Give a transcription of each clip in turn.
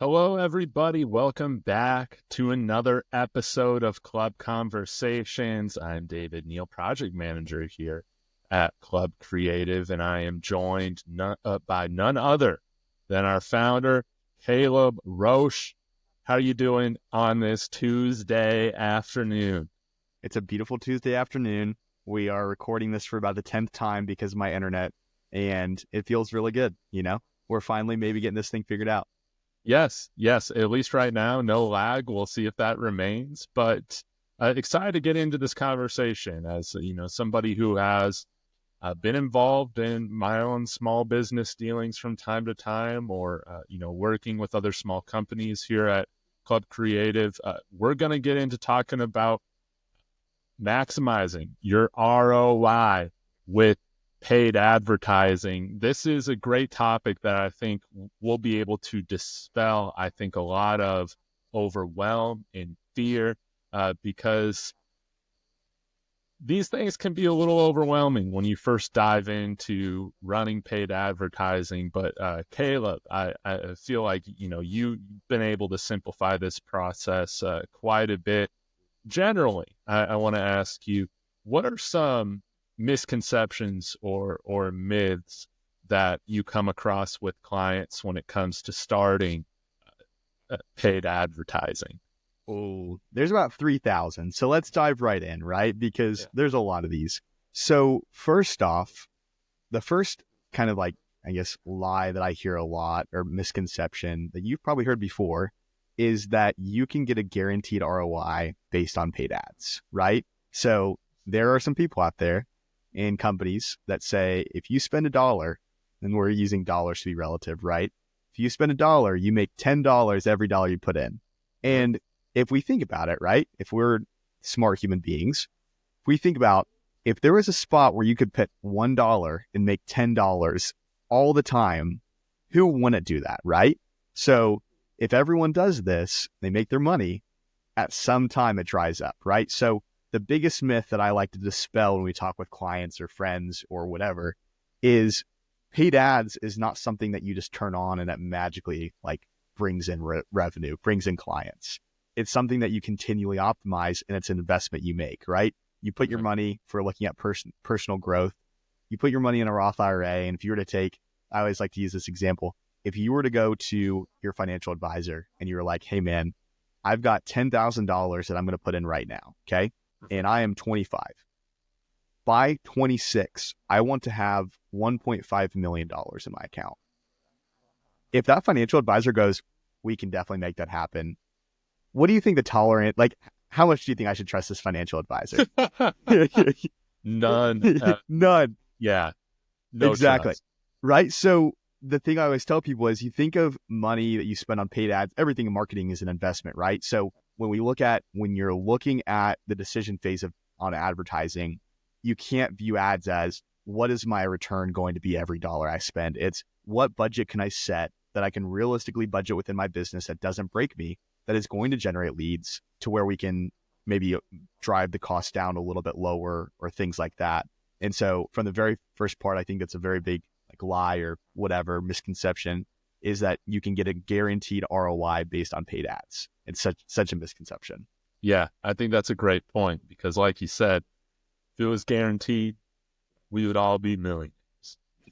Hello, everybody. Welcome back to another episode of Club Conversations. I'm David Neill, project manager here at Club Creative, and I am joined by none other than our founder, Caleb Roche. How are you doing on this Tuesday afternoon? It's a beautiful Tuesday afternoon. We are recording this for about the 10th time because of my internet, and it feels really good. We're finally maybe getting this thing figured out. Yes, at least right now, no lag. We'll see if that remains, but excited to get into this conversation as, somebody who has been involved in my own small business dealings from time to time, or, working with other small companies here at Club Creative. We're going to get into talking about maximizing your ROI with paid advertising. This is a great topic that I think we'll be able to dispel, I think, a lot of overwhelm and fear, because these things can be a little overwhelming when you first dive into running paid advertising. But Caleb, I feel like, you've been able to simplify this process quite a bit. Generally, I want to ask you, what are some misconceptions or myths that you come across with clients when it comes to starting paid advertising? Oh, there's about 3,000. So let's dive right in, right? Because there's a lot of these. So first off, the first kind of lie that I hear a lot, or misconception that you've probably heard before, is that you can get a guaranteed ROI based on paid ads, right? So there are some people out there in companies that say, if you spend $1, and we're using dollars to be relative, right? If you spend $1, you make $10 every dollar you put in. And if we think about it, right? If we're smart human beings, if we think about, if there was a spot where you could put $1 and make $10 all the time, who wouldn't do that, right? So if everyone does this, they make their money, at some time it dries up, right? So the biggest myth that I like to dispel when we talk with clients or friends or whatever is paid ads is not something that you just turn on and that magically brings in revenue, brings in clients. It's something that you continually optimize, and it's an investment you make, right? You put your money for looking at personal growth. You put your money in a Roth IRA, and if you were to take, I always like to use this example. If you were to go to your financial advisor and you were like, hey man, I've got $10,000 that I'm going to put in right now, okay? And I am 25. By 26, I want to have $1.5 million in my account. If that financial advisor goes, we can definitely make that happen, what do you think how much do you think I should trust this financial advisor? None. None. Yeah. No exactly. trust. Right. So the thing I always tell people is, you think of money that you spend on paid ads, everything in marketing is an investment, right? So when you're looking at the decision phase on advertising, you can't view ads as, what is my return going to be every dollar I spend? It's, what budget can I set that I can realistically budget within my business that doesn't break me, that is going to generate leads to where we can maybe drive the cost down a little bit lower, or things like that. And so from the very first part, I think that's a very big lie or whatever misconception, is that you can get a guaranteed ROI based on paid ads. It's such a misconception. Yeah, I think that's a great point, because like you said, if it was guaranteed, we would all be millionaires.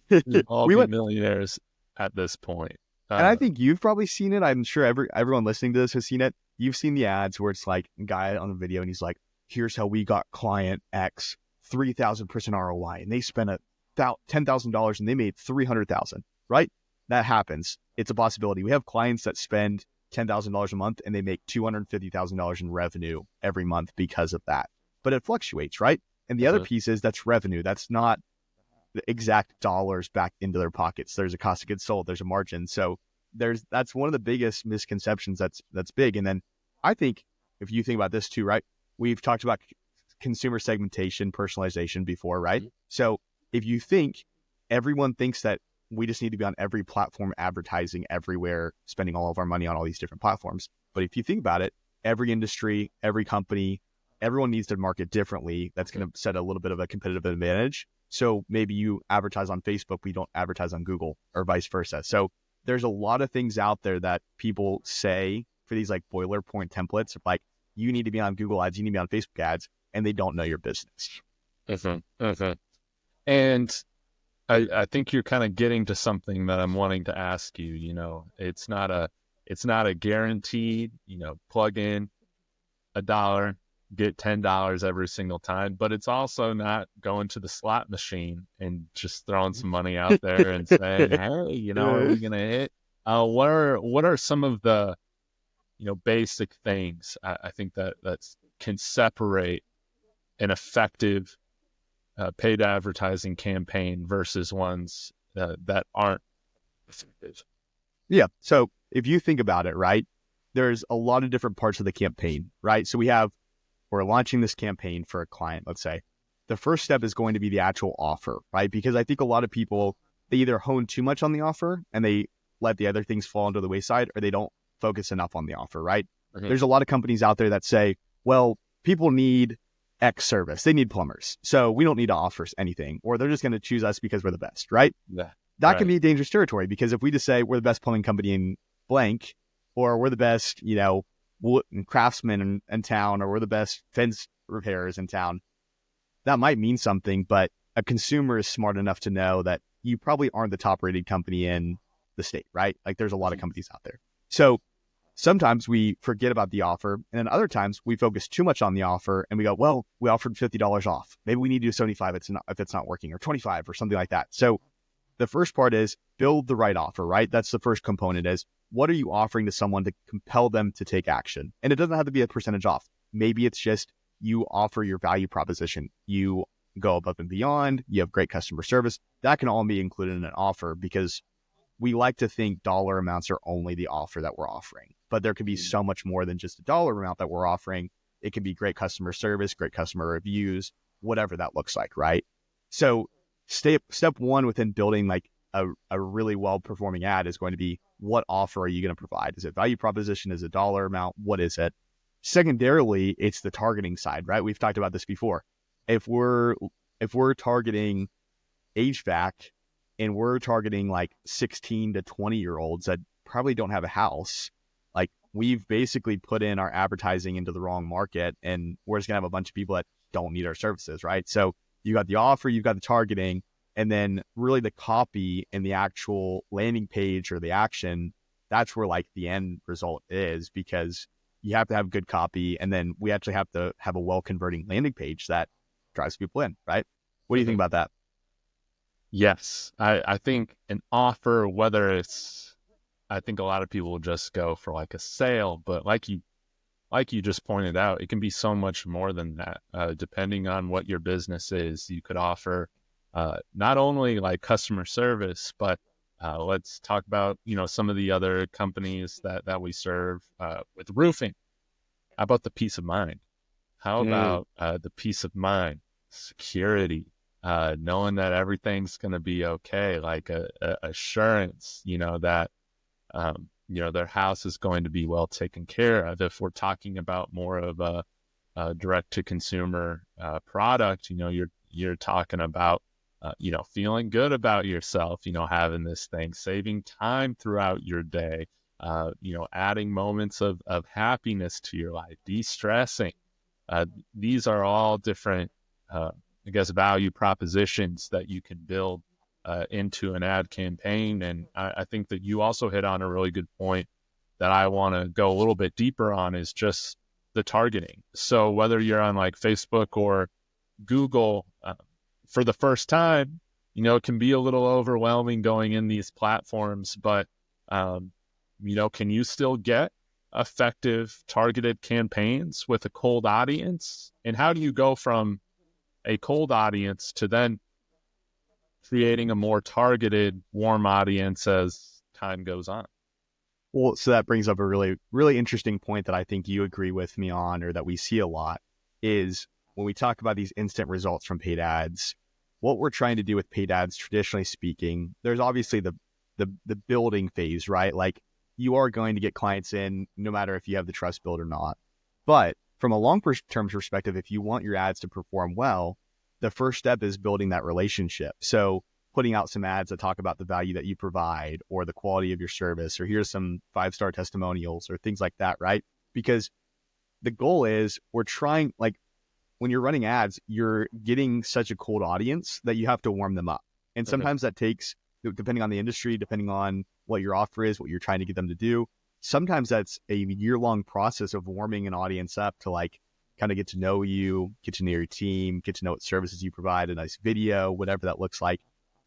We'd all be millionaires at this point. And I think you've probably seen it. I'm sure everyone listening to this has seen it. You've seen the ads where it's like a guy on the video and he's like, here's how we got client X 3,000% ROI, and they spent $10,000 and they made 300,000, right? That happens. It's a possibility. We have clients that spend $10,000 a month and they make $250,000 in revenue every month because of that. But it fluctuates, right? And the other piece is, that's revenue. That's not the exact dollars back into their pockets. There's a cost of goods sold. There's a margin. So that's one of the biggest misconceptions that's big. And then I think if you think about this too, right? We've talked about consumer segmentation, personalization before, right? So if you think everyone thinks that we just need to be on every platform advertising everywhere, spending all of our money on all these different platforms. But if you think about it, every industry, every company, everyone needs to market differently. That's going to set a little bit of a competitive advantage. So maybe you advertise on Facebook, we don't advertise on Google, or vice versa. So there's a lot of things out there that people say for these like boilerplate templates, like you need to be on Google ads, you need to be on Facebook ads, and they don't know your business. And I think you're kind of getting to something that I'm wanting to ask you. It's not a guaranteed, plug in $1, get $10 every single time, but it's also not going to the slot machine and just throwing some money out there and saying, hey, are we going to hit? What are some of the, basic things I think that can separate an effective paid advertising campaign versus ones that aren't effective? Yeah. So if you think about it, right, there's a lot of different parts of the campaign, right? So we're launching this campaign for a client, let's say. The first step is going to be the actual offer, right? Because I think a lot of people, they either hone too much on the offer and they let the other things fall into the wayside, or they don't focus enough on the offer, right? There's a lot of companies out there that say, well, people need X service. They need plumbers. So we don't need to offer anything, or they're just going to choose us because we're the best, right? Yeah. That can be dangerous territory, because if we just say we're the best plumbing company in blank, or we're the best, craftsmen in town, or we're the best fence repairers in town, that might mean something, but a consumer is smart enough to know that you probably aren't the top rated company in the state, right? Like there's a lot of companies out there. So sometimes we forget about the offer, and then other times we focus too much on the offer and we go, well, we offered $50 off. Maybe we need to do 75 if it's not working, or 25 or something like that. So the first part is build the right offer, right? That's the first component, is what are you offering to someone to compel them to take action? And it doesn't have to be a percentage off. Maybe it's just you offer your value proposition. You go above and beyond. You have great customer service. That can all be included in an offer, because we like to think dollar amounts are only the offer that we're offering. But there could be so much more than just a dollar amount that we're offering. It could be great customer service, great customer reviews, whatever that looks like, right? So step one within building like a really well-performing ad is going to be, what offer are you going to provide? Is it value proposition? Is it dollar amount? What is it? Secondarily, it's the targeting side, right? We've talked about this before. If we're targeting HVAC and we're targeting like 16 to 20-year-olds that probably don't have a house, like we've basically put in our advertising into the wrong market, and we're just going to have a bunch of people that don't need our services, right? So you got the offer, you've got the targeting, and then really the copy and the actual landing page or the action, that's where like the end result is, because you have to have good copy, and then we actually have to have a well-converting landing page that drives people in, right? What do you think about that? Yes. I think an offer, I think a lot of people will just go for like a sale, but like you just pointed out, it can be so much more than that. Depending on what your business is, you could offer not only like customer service, but let's talk about, some of the other companies that we serve with roofing. How about the peace of mind? How about the peace of mind, security, knowing that everything's going to be okay, like a assurance, that their house is going to be well taken care of. If we're talking about more of a direct to consumer product, you're talking about feeling good about yourself, having this thing, saving time throughout your day, adding moments of happiness to your life, de-stressing. These are all different, value propositions that you can build into an ad campaign. And I think that you also hit on a really good point that I want to go a little bit deeper on, is just the targeting. So whether you're on like Facebook or Google, for the first time, it can be a little overwhelming going in these platforms, but, can you still get effective targeted campaigns with a cold audience? And how do you go from a cold audience to then creating a more targeted, warm audience as time goes on? Well, so that brings up a really, really interesting point that I think you agree with me on, or that we see a lot, is when we talk about these instant results from paid ads, what we're trying to do with paid ads, traditionally speaking, there's obviously the building phase, right? Like you are going to get clients in no matter if you have the trust build or not. But from a long-term perspective, if you want your ads to perform well, the first step is building that relationship. So putting out some ads that talk about the value that you provide or the quality of your service, or here's some 5-star testimonials or things like that, right? Because the goal is we're trying, like when you're running ads, you're getting such a cold audience that you have to warm them up. And sometimes that takes, depending on the industry, depending on what your offer is, what you're trying to get them to do, sometimes that's a year-long process of warming an audience up to like kind of get to know you, get to know your team, get to know what services you provide, a nice video, whatever that looks like.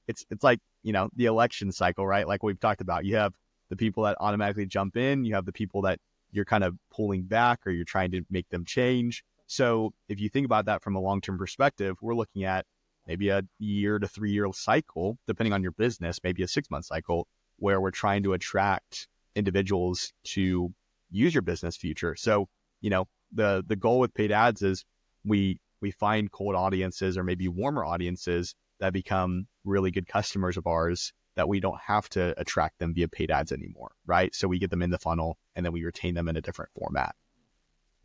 It's like, you know, the election cycle, right? Like we've talked about, you have the people that automatically jump in, you have the people that you're kind of pulling back or you're trying to make them change. So if you think about that from a long-term perspective, we're looking at maybe a year to 3 year cycle, depending on your business, maybe a 6-month cycle, where we're trying to attract individuals to use your business future. So, you know, the goal with paid ads is we find cold audiences or maybe warmer audiences that become really good customers of ours that we don't have to attract them via paid ads anymore, right? So we get them in the funnel and then we retain them in a different format.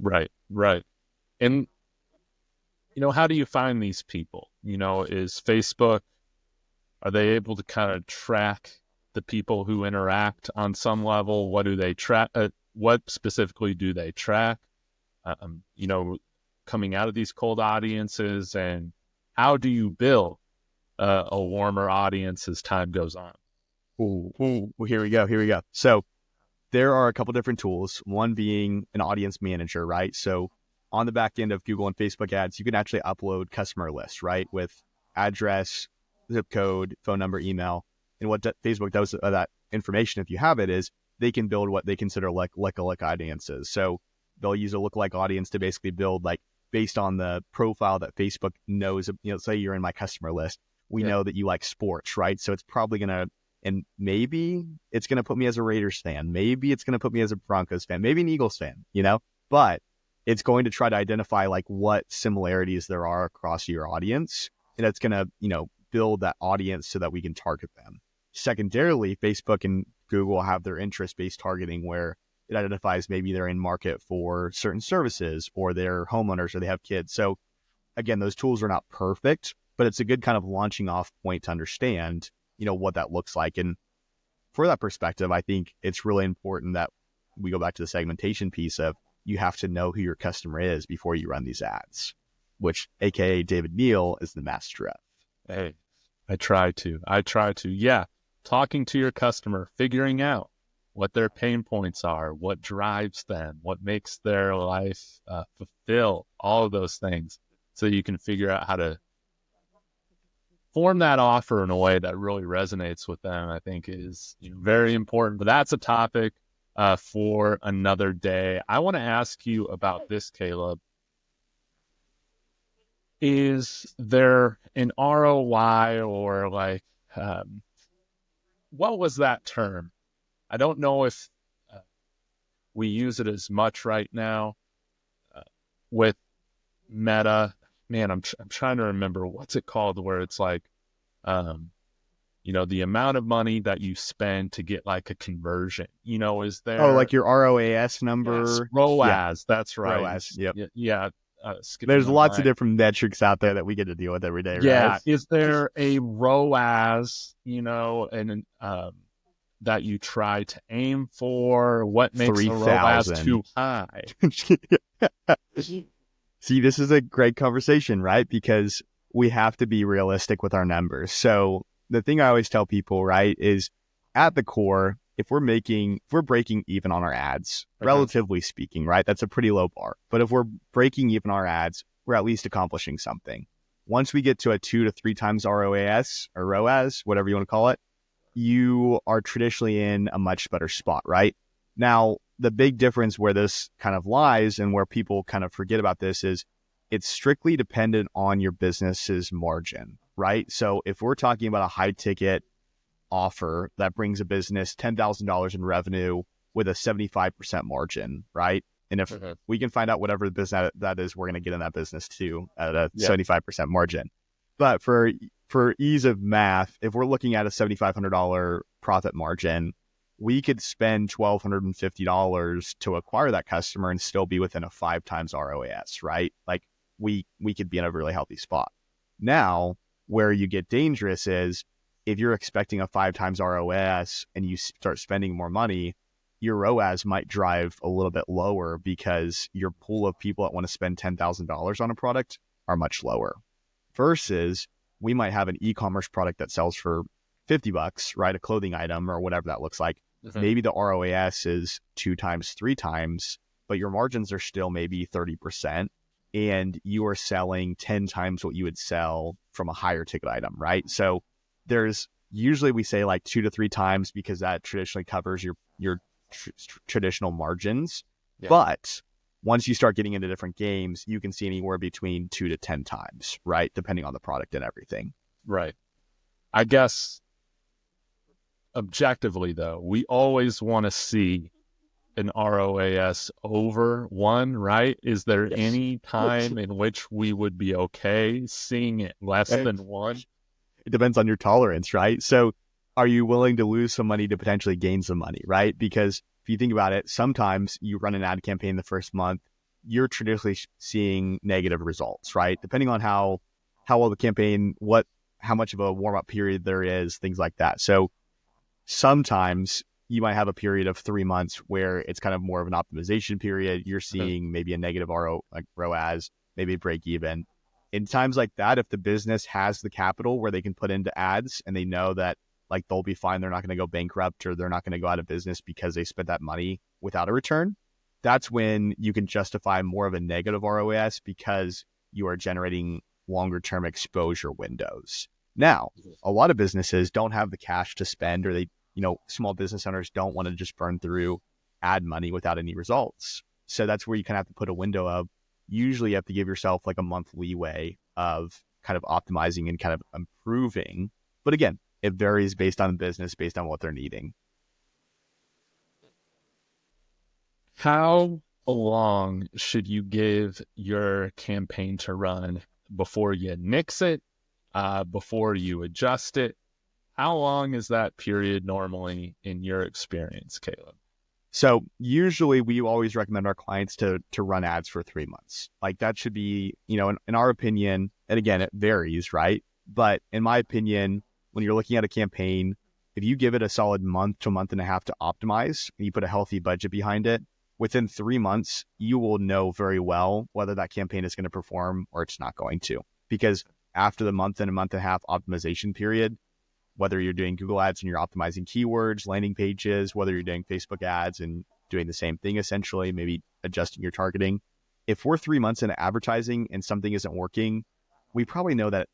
Right. And, you know, how do you find these people? You know, is Facebook, are they able to kind of track the people who interact on some level? What do they track? What specifically do they track? You know, coming out of these cold audiences, and how do you build a warmer audience as time goes on? Well, here we go. So there are a couple different tools, one being an audience manager, right? So on the back end of Google and Facebook ads, you can actually upload customer lists, right? With address, zip code, phone number, email. And what Facebook does with that information, if you have it, is they can build what they consider like lookalike audiences. So they'll use a lookalike audience to basically build like based on the profile that Facebook knows, you know, say you're in my customer list. We know that you like sports, right? So it's probably going to, and maybe it's going to put me as a Raiders fan. Maybe it's going to put me as a Broncos fan, maybe an Eagles fan, you know, but it's going to try to identify like what similarities there are across your audience. And it's going to, you know, build that audience so that we can target them. Secondarily, Facebook and Google have their interest-based targeting where it identifies maybe they're in market for certain services or they're homeowners or they have kids. So again, those tools are not perfect, but it's a good kind of launching off point to understand, you know, what that looks like. And for that perspective, I think it's really important that we go back to the segmentation piece of you have to know who your customer is before you run these ads, which AKA David Neill is the master of. Hey, I try to. Yeah. Talking to your customer, figuring out what their pain points are, what drives them, what makes their life fulfill, all of those things, so you can figure out how to form that offer in a way that really resonates with them, I think is, you know, very important. But that's a topic for another day. I want to ask you about this, Caleb. Is there an ROI or like, what was that term? I don't know if we use it as much right now with Meta. Man, I'm trying to remember what's it called, where it's like, you know, the amount of money that you spend to get like a conversion. You know, is there? Oh, like your ROAS number? Yes, ROAS. Yeah. That's right. ROAS. Yep. Yeah. There's lots of different metrics out there that we get to deal with every day, yeah. right? Is there a ROAS, you know, and that you try to aim for? What makes 3,000. a ROAS too high? See, this is a great conversation, right? Because we have to be realistic with our numbers. So the thing I always tell people, right, is at the core, if we're breaking even on our ads, relatively speaking, right, that's a pretty low bar. But if we're breaking even our ads, we're at least accomplishing something. Once we get to a 2 to 3 times ROAS or ROAS, whatever you want to call it, you are traditionally in a much better spot, right? Now, the big difference where this kind of lies and where people kind of forget about this is it's strictly dependent on your business's margin, right? So if we're talking about a high ticket offer that brings a business $10,000 in revenue with a 75% margin, right? And if we can find out whatever the business that is, we're going to get in that business too at a 75% margin. But for ease of math, if we're looking at a $7,500 profit margin, we could spend $1,250 to acquire that customer and still be within a 5 times ROAS, right? Like we could be in a really healthy spot. Now, where you get dangerous is if you're expecting a 5 times ROAS and you start spending more money, your ROAS might drive a little bit lower because your pool of people that want to spend $10,000 on a product are much lower. Versus we might have an e-commerce product that sells for $50, right? A clothing item or whatever that looks like. Maybe the ROAS is 2 times, 3 times, but your margins are still maybe 30%. And you are selling 10 times what you would sell from a higher ticket item, right? So there's usually we say like 2 to 3 times because that traditionally covers your traditional margins. Yeah. But once you start getting into different games, you can see anywhere between 2 to 10 times, right? Depending on the product and everything. Right. I guess objectively, though, we always want to see an ROAS over 1, right? Is there any time in which we would be okay seeing it less than 1? It depends on your tolerance, right? So are you willing to lose some money to potentially gain some money, right? Because if you think about it, sometimes you run an ad campaign the first month, you're traditionally seeing negative results, right? Depending on how well the campaign, how much of a warm-up period there is, things like that. So sometimes you might have a period of 3 months where it's kind of more of an optimization period. You're seeing maybe a negative ROAS, maybe break even. In times like that, if the business has the capital where they can put into ads and they know that like they'll be fine, they're not going to go bankrupt or they're not going to go out of business because they spent that money without a return, that's when you can justify more of a negative ROAS because you are generating longer term exposure windows. Now, a lot of businesses don't have the cash to spend, or they, small business owners don't want to just burn through ad money without any results. So that's where you kind of have to put a window of, usually you have to give yourself like a month leeway of kind of optimizing and kind of improving. But again, it varies based on the business, based on what they're needing. How long should you give your campaign to run before you nix it, before you adjust it? How long is that period normally in your experience, Caleb? So usually we always recommend our clients to run ads for 3 months. Like that should be, in our opinion, and again, it varies, right? But in my opinion, when you're looking at a campaign, if you give it a solid month to a month and a half to optimize, and you put a healthy budget behind it, within 3 months, you will know very well whether that campaign is going to perform or it's not going to. Because after the month and a month and a half optimization period, whether you're doing Google ads and you're optimizing keywords, landing pages, whether you're doing Facebook ads and doing the same thing, essentially, maybe adjusting your targeting. If we're 3 months into advertising and something isn't working, we probably know that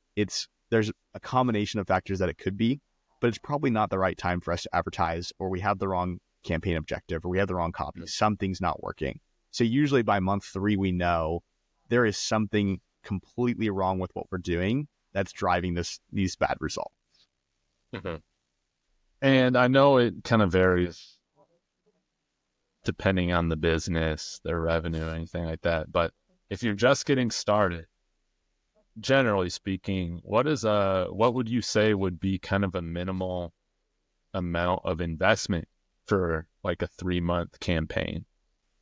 there's a combination of factors that it could be, but it's probably not the right time for us to advertise, or we have the wrong campaign objective, or we have the wrong copy. Something's not working. So usually by month 3, we know there is something completely wrong with what we're doing that's driving these bad results. Mm-hmm. And I know it kind of varies depending on the business, their revenue, anything like that. But if you're just getting started, generally speaking, what would you say would be kind of a minimal amount of investment for like a 3-month campaign?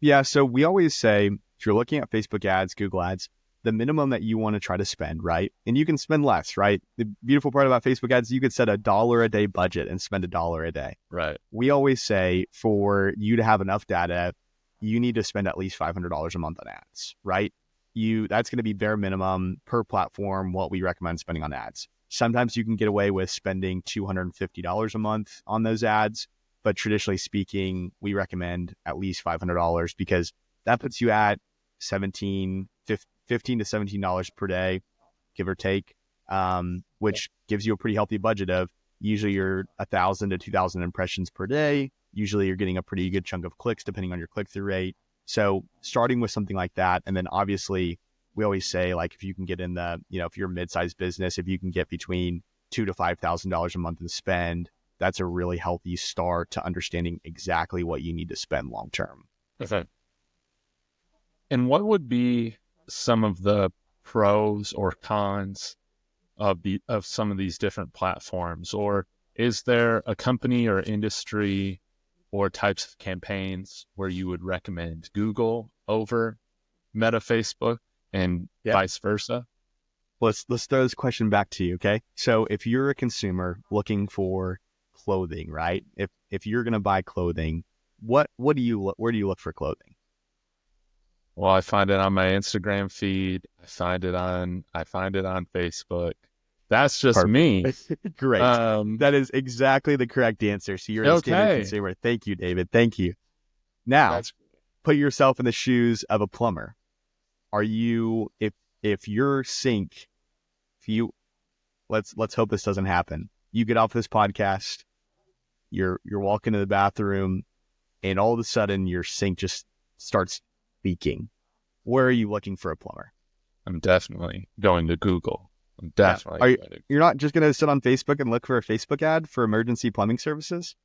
Yeah. So we always say, if you're looking at Facebook ads, Google ads, the minimum that you want to try to spend, right? And you can spend less, right? The beautiful part about Facebook ads, you could set $1 a day budget and spend $1 a day. Right. We always say for you to have enough data, you need to spend at least $500 a month on ads, right? That's going to be bare minimum per platform, what we recommend spending on ads. Sometimes you can get away with spending $250 a month on those ads, but traditionally speaking, we recommend at least $500 because that puts you at $15 to $17 per day, give or take, which gives you a pretty healthy budget of usually you're 1,000 to 2,000 impressions per day. Usually you're getting a pretty good chunk of clicks depending on your click-through rate. So starting with something like that, and then obviously we always say like if you can get in the, if you're a mid-sized business, if you can get between $2,000 to $5,000 a month in spend, that's a really healthy start to understanding exactly what you need to spend long term. Okay. And what would be some of the pros or cons of some of these different platforms? Or is there a company or industry or types of campaigns where you would recommend Google over Meta Facebook and vice versa? let's throw this question back to you, okay? So if you're a consumer looking for clothing, right? If you're going to buy clothing, where do you look for clothing? Well, I find it on my Instagram feed. I find it on Facebook. That's just me. Perfect. Great. Um, That is exactly the correct answer. So you're the standard okay. consumer. Thank you, David. Thank you. Now, That's put yourself in the shoes of a plumber. Are you if your sink, if you let's hope this doesn't happen. You get off this podcast, you're walking to the bathroom, and all of a sudden your sink just starts leaking. Where are you looking for a plumber? I'm definitely going to Google. I'm Yeah. definitely going to. You're not just going to sit on Facebook and look for a Facebook ad for emergency plumbing services?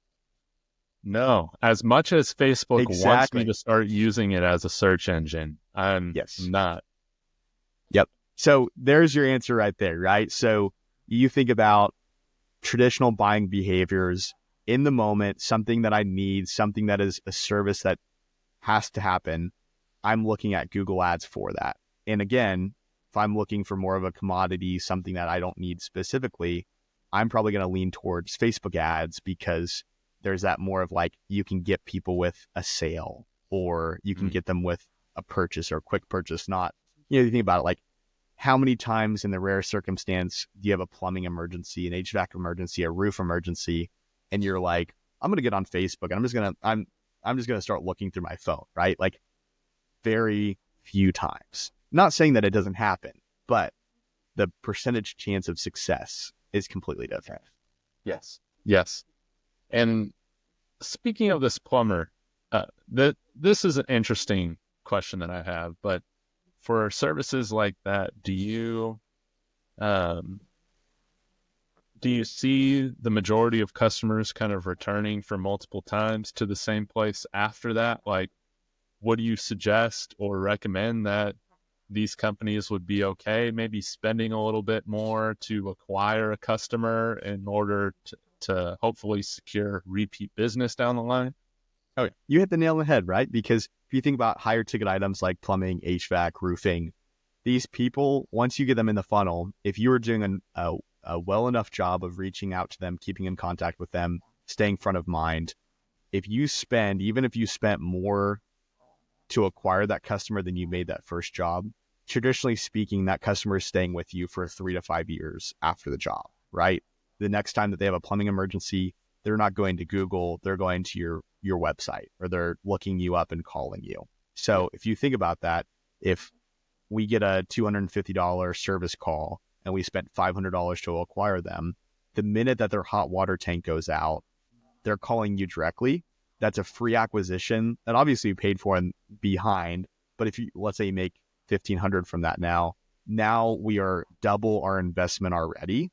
No, as much as Facebook wants me Exactly. to start using it as a search engine, I'm Yes. not. Yep. So there's your answer right there, right? So you think about traditional buying behaviors in the moment, something that I need, something that is a service that has to happen. I'm looking at Google Ads for that. And again, if I'm looking for more of a commodity, something that I don't need specifically, I'm probably going to lean towards Facebook ads because there's that more of like, you can get people with a sale or you can get them with a purchase or a quick purchase. Not, you think about it, like how many times in the rare circumstance do you have a plumbing emergency, an HVAC emergency, a roof emergency, and you're like, I'm going to get on Facebook and I'm just going to start looking through my phone, right? Like very few times. Not saying that it doesn't happen, but the percentage chance of success is completely different. Yes. Yes. And speaking of this plumber, this is an interesting question that I have, but for services like that, um, do you see the majority of customers kind of returning for multiple times to the same place after that? Like, what do you suggest or recommend that these companies would be okay maybe spending a little bit more to acquire a customer in order to hopefully secure repeat business down the line? Oh, yeah. You hit the nail on the head, right? Because if you think about higher ticket items like plumbing, HVAC, roofing, these people, once you get them in the funnel, if you are doing a well enough job of reaching out to them, keeping in contact with them, staying front of mind, even if you spent more to acquire that customer than you made that first job, traditionally speaking, that customer is staying with you for 3 to 5 years after the job, right? The next time that they have a plumbing emergency, they're not going to Google, they're going to your website, or they're looking you up and calling you. So if you think about that, if we get a $250 service call and we spent $500 to acquire them, the minute that their hot water tank goes out, they're calling you directly. That's a free acquisition that obviously you paid for and behind. But if you, let's say you make $1,500 from that now we are double our investment already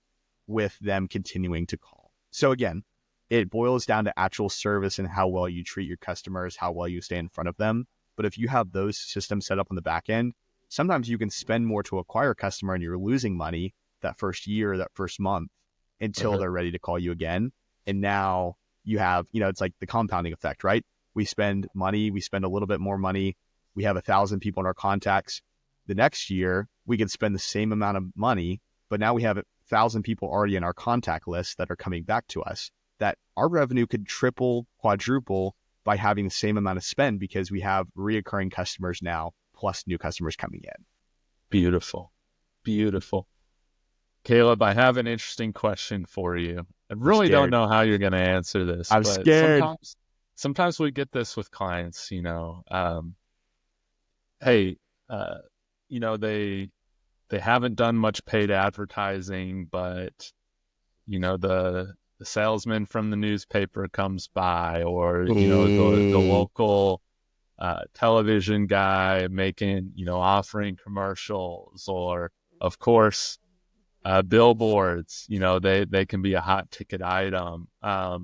with them continuing to call. So again, it boils down to actual service and how well you treat your customers, how well you stay in front of them. But if you have those systems set up on the back end, sometimes you can spend more to acquire a customer and you're losing money that first year, that first month until they're ready to call you again. And now you have, it's like the compounding effect, right? We spend money, we spend a little bit more money. We have 1,000 people in our contacts. The next year, we can spend the same amount of money, but now we have 1,000 people already in our contact list that are coming back to us, that our revenue could triple, quadruple by having the same amount of spend because we have reoccurring customers now, plus new customers coming in. Beautiful. Beautiful. Caleb, I have an interesting question for you. I really don't know how you're going to answer this, I'm but scared. sometimes we get this with clients, hey, they haven't done much paid advertising, but the salesman from the newspaper comes by, or the local television guy making offering commercials, or of course billboards. They can be a hot ticket item. How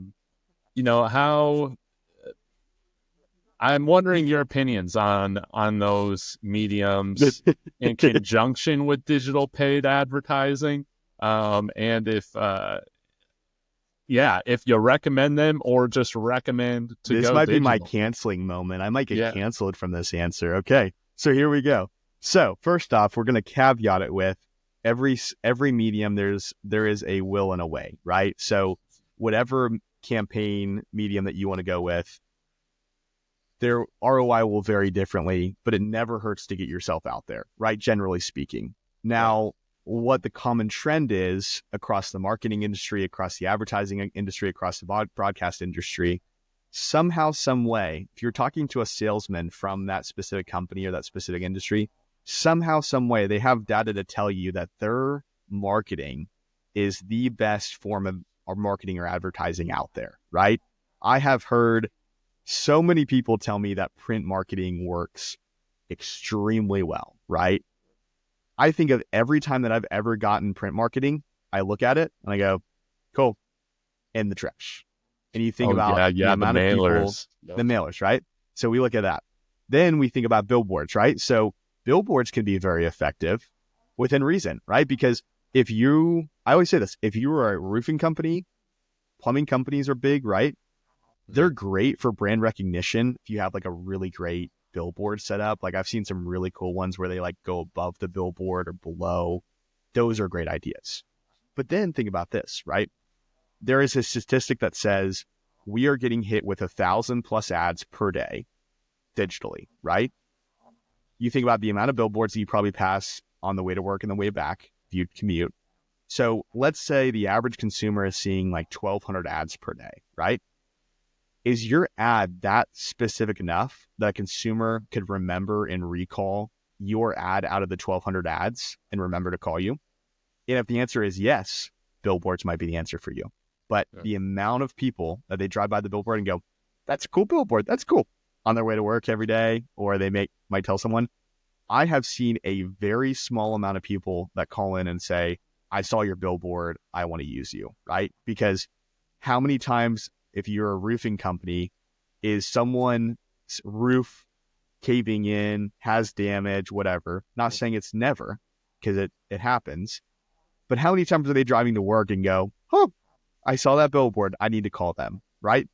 I'm wondering your opinions on those mediums in conjunction with digital paid advertising, and if you recommend them or just recommend to this go might be my digital. canceling moment. I might get canceled from this answer. Okay, so here we go. So first off, we're going to caveat it with, every medium there is a will and a way, right? So whatever campaign medium that you want to go with, their ROI will vary differently, but it never hurts to get yourself out there, right? Generally speaking. Now, what the common trend is across the marketing industry, across the advertising industry, across the broadcast industry, somehow, some way, if you're talking to a salesman from that specific company or that specific industry, somehow, some way, they have data to tell you that their marketing is the best form of marketing or advertising out there, right? I have heard so many people tell me that print marketing works extremely well, right? I think of every time that I've ever gotten print marketing, I look at it and I go, cool, in the trash. And you think about the amount of people, the mailers, right? So we look at that. Then we think about billboards, right? So billboards can be very effective within reason, right? Because I always say this, if you are a roofing company, plumbing companies are big, right? They're great for brand recognition. If you have like a really great billboard set up, like I've seen some really cool ones where they like go above the billboard or below. Those are great ideas. But then think about this, right? There is a statistic that says we are getting hit with 1,000+ ads per day digitally, right? You think about the amount of billboards that you probably pass on the way to work and the way back if you commute. So let's say the average consumer is seeing like 1,200 ads per day, right? Is your ad that specific enough that a consumer could remember and recall your ad out of the 1,200 ads and remember to call you? And if the answer is yes, billboards might be the answer for you. But the amount of people that they drive by the billboard and go, that's a cool billboard, that's cool, on their way to work every day, or they might tell someone, I have seen a very small amount of people that call in and say, I saw your billboard, I want to use you, right? Because how many times, if you're a roofing company, is someone's roof caving in, has damage, whatever? Not saying it's never, because it happens. But how many times are they driving to work and go, oh, I saw that billboard, I need to call them, right?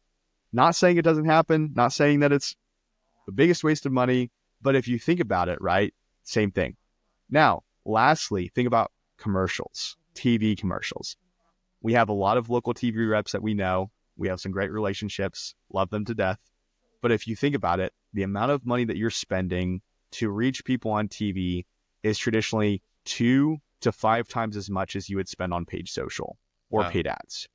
Not saying it doesn't happen, not saying that it's the biggest waste of money, but if you think about it, right, same thing. Now, lastly, think about commercials, TV commercials. We have a lot of local TV reps that we know. We have some great relationships, love them to death. But if you think about it, the amount of money that you're spending to reach people on TV is traditionally 2 to 5 times as much as you would spend on paid social or paid ads.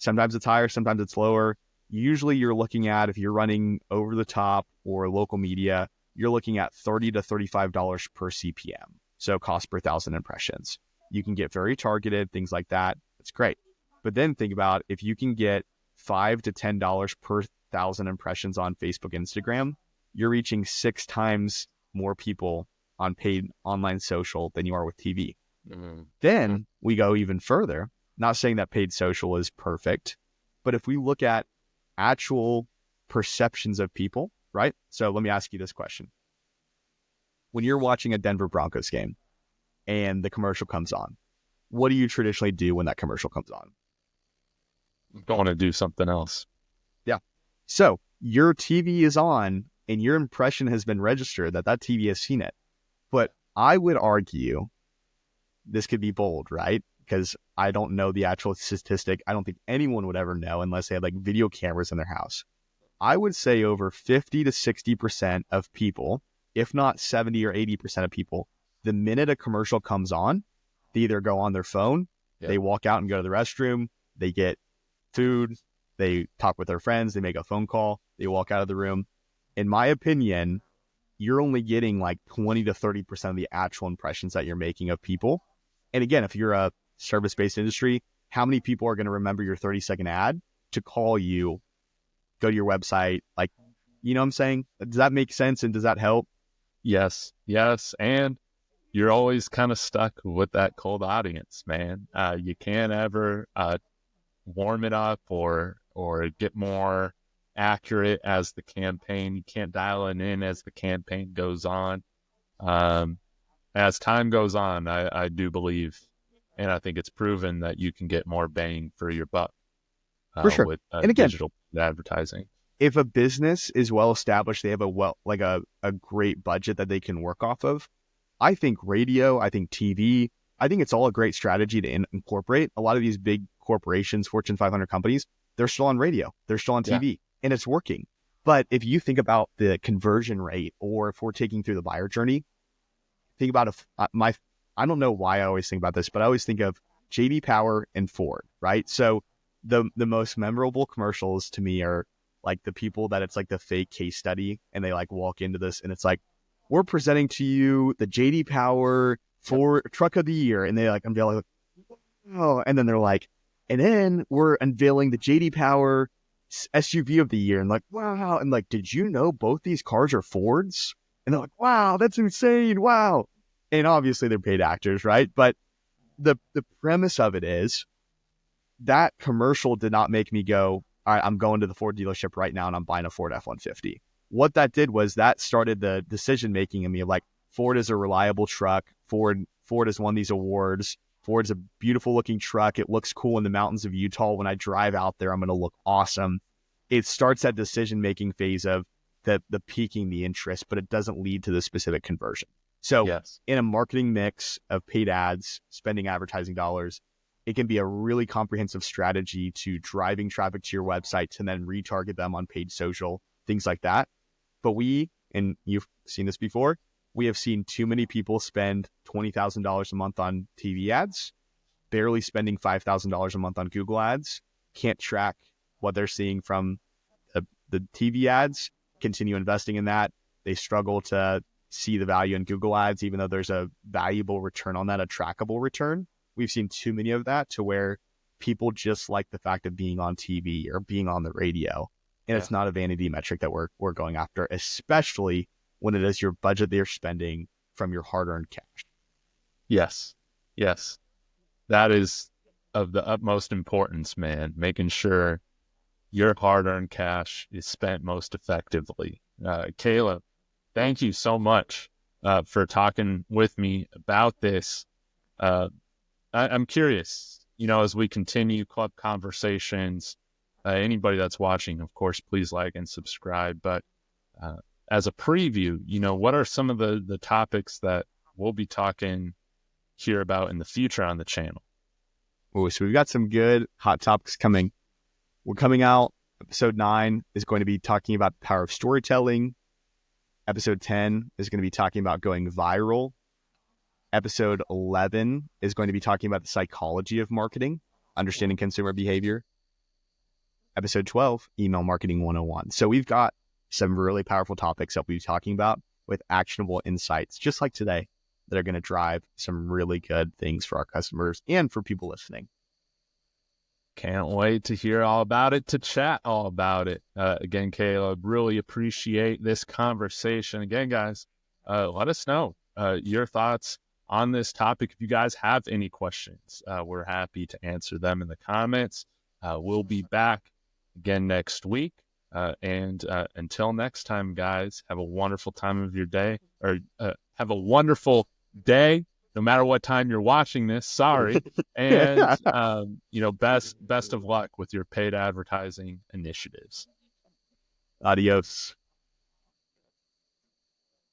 Sometimes it's higher, sometimes it's lower. Usually you're looking at, if you're running over the top or local media, you're looking at $30 to $35 per CPM. So cost per 1,000 impressions. You can get very targeted, things like that. That's great. But then think about if you can get $5 to $10 per 1,000 impressions on Facebook, Instagram, you're reaching 6 times more people on paid online social than you are with TV. Then we go even further, not saying that paid social is perfect, but if we look at actual perceptions of people, right? So let me ask you this question. When you're watching a Denver Broncos game and the commercial comes on, what do you traditionally do when that commercial comes on? Don't want to do something else. Yeah. So your TV is on and your impression has been registered that TV has seen it. But I would argue, this could be bold, right? Because I don't know the actual statistic. I don't think anyone would ever know unless they had like video cameras in their house. I would say over 50 to 60% of people, if not 70 or 80% of people, the minute a commercial comes on, they either go on their phone, they walk out and go to the restroom, they get food, they talk with their friends, they make a phone call, they walk out of the room. In my opinion, you're only getting like 20 to 30% of the actual impressions that you're making of people. And again, if you're a service-based industry, how many people are going to remember your 30-second ad to call you, go to your website? Like, you know what I'm saying? Does that make sense? And does that help? Yes. And you're always kind of stuck with that cold audience, man. You can't ever warm it up or get more accurate as the campaign. You can't dial it in as the campaign goes on. As time goes on, I do believe, and I think it's proven that you can get more bang for your buck for sure. with and again, digital advertising. If a business is well established, they have a great budget that they can work off of. I think radio, I think TV, I think it's all a great strategy to incorporate. A lot of these big corporations, Fortune 500 companies, they're still on radio, they're still on Yeah. TV, and it's working. But if you think about the conversion rate, or if we're taking through the buyer journey, think about I don't know why I always think about this, but I always think of JD Power and Ford, right? So the most memorable commercials to me are like the people that it's like the fake case study, and they like walk into this and it's like, we're presenting to you the JD Power Ford Truck of the Year, and they like unveil like, oh, and then they're like, and then we're unveiling the JD Power SUV of the year, and like, wow, and like, did you know both these cars are Fords? And they're like, wow, that's insane, wow. And obviously they're paid actors, right? But the premise of it is that commercial did not make me go, all right, I'm going to the Ford dealership right now and I'm buying a Ford F-150. What that did was that started the decision making in me of like, Ford is a reliable truck. Ford has won these awards. Ford's a beautiful looking truck. It looks cool in the mountains of Utah. When I drive out there, I'm going to look awesome. It starts that decision making phase of the piquing the interest, but it doesn't lead to the specific conversion. So Yes. in a marketing mix of paid ads, spending advertising dollars, it can be a really comprehensive strategy to driving traffic to your website to then retarget them on paid social, things like that. But and you've seen this before, we have seen too many people spend $20,000 a month on TV ads, barely spending $5,000 a month on Google ads, can't track what they're seeing from the TV ads, continue investing in that. They struggle to see the value in Google ads, even though there's a valuable return on that, a trackable return. We've seen too many of that to where people just like the fact of being on TV or being on the radio. And it's not a vanity metric that we're going after, especially when it is your budget they're spending from your hard-earned cash. Yes. Yes. That is of the utmost importance, man, making sure your hard-earned cash is spent most effectively. Caleb, thank you so much for talking with me about this. I'm curious, as we continue club conversations, anybody that's watching, of course, please like and subscribe. But as a preview, what are some of the topics that we'll be talking here about in the future on the channel? Oh, so we've got some good hot topics coming. We're coming out. Episode 9 is going to be talking about the power of storytelling. Episode 10 is going to be talking about going viral. Episode 11 is going to be talking about the psychology of marketing, understanding consumer behavior. Episode 12, email marketing 101. So we've got some really powerful topics that we'll be talking about with actionable insights, just like today, that are going to drive some really good things for our customers and for people listening. Can't wait to hear all about it, to chat all about it. Again, Caleb, really appreciate this conversation. Again, guys, let us know your thoughts on this topic. If you guys have any questions, we're happy to answer them in the comments. We'll be back again next week. And until next time, guys, have a wonderful time of your day, or have a wonderful day, no matter what time you're watching this. Sorry. And, best of luck with your paid advertising initiatives. Adios.